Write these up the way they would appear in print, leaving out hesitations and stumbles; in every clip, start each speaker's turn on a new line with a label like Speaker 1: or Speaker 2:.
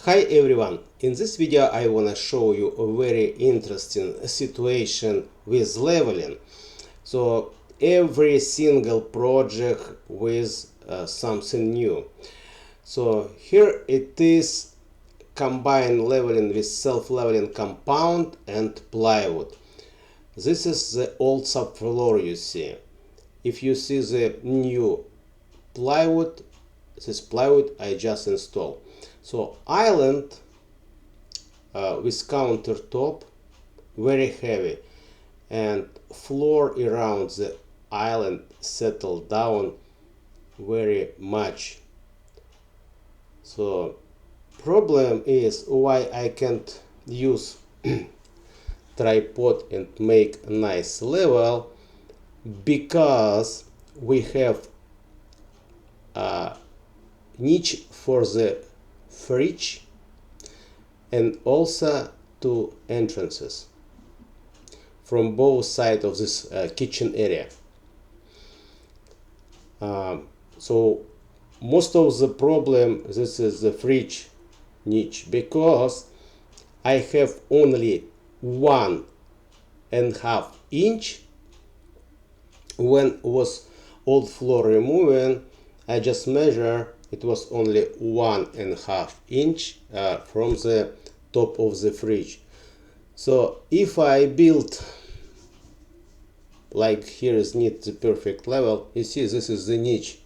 Speaker 1: Hi everyone, in this video I want to show you a very interesting situation with leveling. So every single project with something new. So here it is combined leveling with self-leveling compound and plywood. This is the old subfloor you see. If you see the new plywood, this plywood I just installed. So island with countertop, very heavy, and floor around the island settled down very much. So problem is why I can't use tripod and make a nice level, because we have a niche for the fridge and also two entrances from both sides of this kitchen area. So most of the problem, this is the fridge niche, because I have only 1.5 inch. When was old floor removing, I just measure, it was only 1.5 inch from the top of the fridge. So if I build like here is need the perfect level, you see this is the niche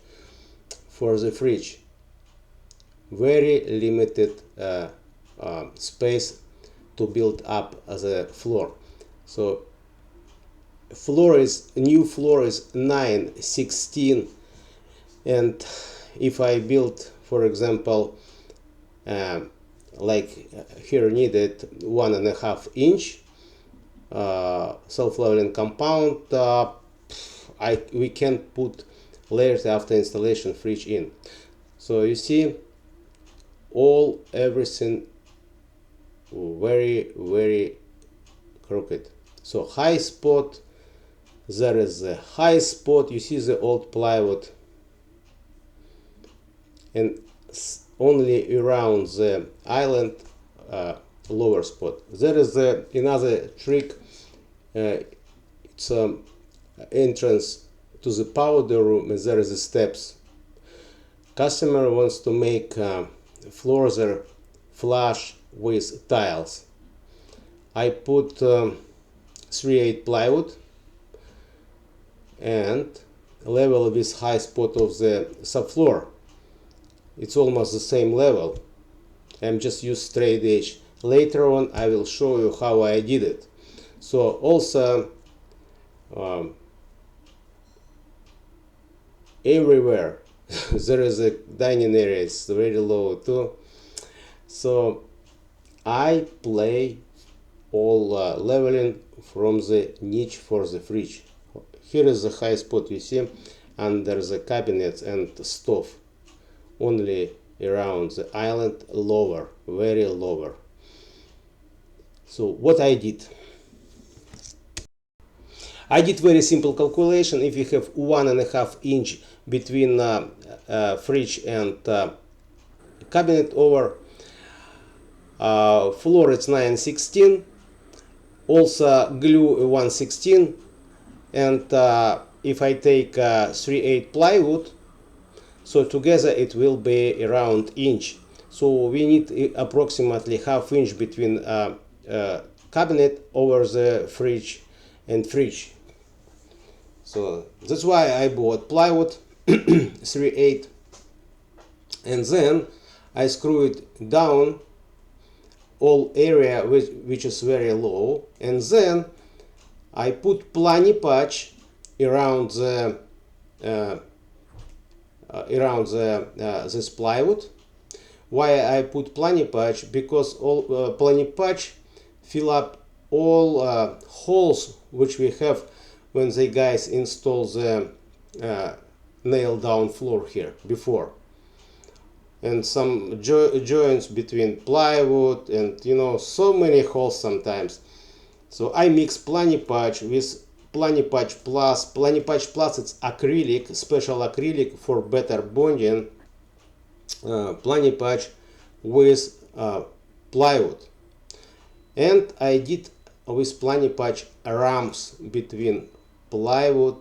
Speaker 1: for the fridge. Very limited space to build up the floor. So new floor is 9/16, and if I build, for example, like here needed 1.5 inch self-leveling compound, we can put layers after installation fridge in. So you see everything very crooked. So high spot, there is a high spot, you see the old plywood, and only around the island lower spot. There is another trick, it's entrance to the powder room, and there is the steps. Customer wants to make floors flush with tiles. I put 3/8 plywood and level with high spot of the subfloor. It's almost the same level. I'm just use straight edge. Later on I will show you how I did it. So also everywhere there is a dining area, it's very low too. So I play all leveling from the niche for the fridge. Here is the high spot you see under the cabinets and stove. Only around the island lower, very lower. So what I did very simple calculation. If you have 1.5 inch between fridge and cabinet over floor, it's 9/16, also glue 1/16, and if I take 3/8 plywood, so together it will be around inch. So we need approximately half inch between cabinet over the fridge and fridge. So that's why I bought plywood 3/8, and then I screw it down all area which is very low, and then I put Planipatch around this plywood. Why I put Planipatch? Because all Planipatch fill up all holes which we have when the guys install the nail down floor here before, and some joints between plywood, and so many holes sometimes. So I mix Planipatch with Planipatch Plus. Planipatch Plus, it's acrylic, special acrylic for better bonding. Planipatch with plywood, and I did with Planipatch ramps between plywood,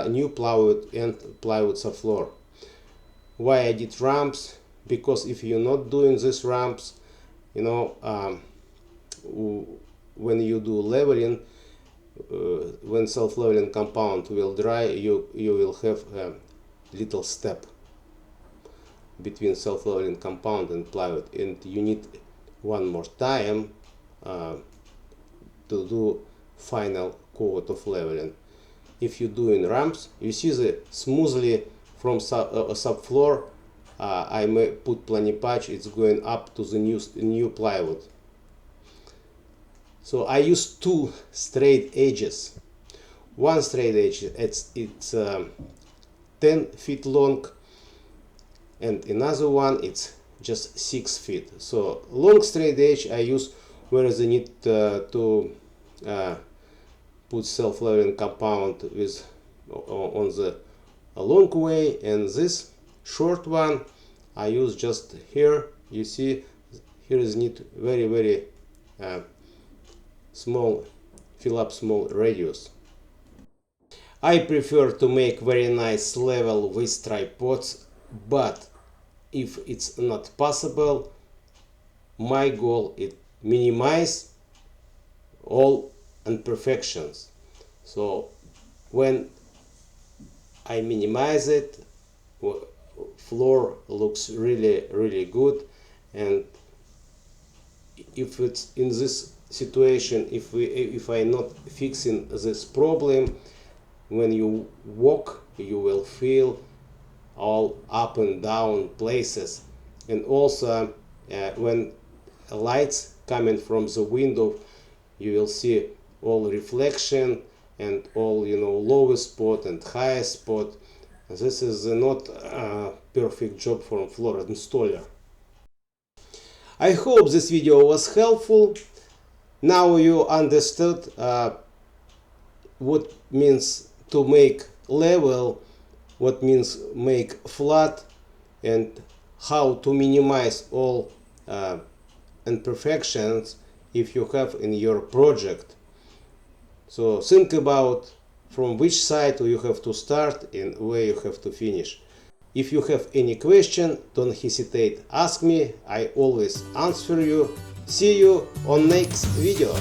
Speaker 1: new plywood and plywood subfloor. Why I did ramps? Because if you're not doing these ramps, you know, when you do leveling, when self-leveling compound will dry, you will have a little step between self-leveling compound and plywood, and you need one more time to do final coat of leveling. If you do in ramps, you see the smoothly from subfloor. I may put Planipatch, it's going up to the new plywood. So I use two straight edges. One straight edge, it's 10 feet long, and another one it's just 6 feet. So long straight edge I use where the need to put self-leveling compound with on the long way, and this short one I use just here. You see here is need very small, fill up small radius. I prefer to make very nice level with tripods, but if it's not possible, my goal is minimize all imperfections. So when I minimize it, floor looks really good. And if it's in this situation, if I'm not fixing this problem, when you walk you will feel all up and down places. And also when lights coming from the window, you will see all reflection and all, you know, lowest spot and highest spot. This is not a perfect job for a floor installer. I hope this video was helpful. Now you understood what means to make level, what means make flat, and how to minimize all imperfections if you have in your project. So think about from which side you have to start and where you have to finish. If you have any question, don't hesitate, ask me, I always answer you. See you on next video.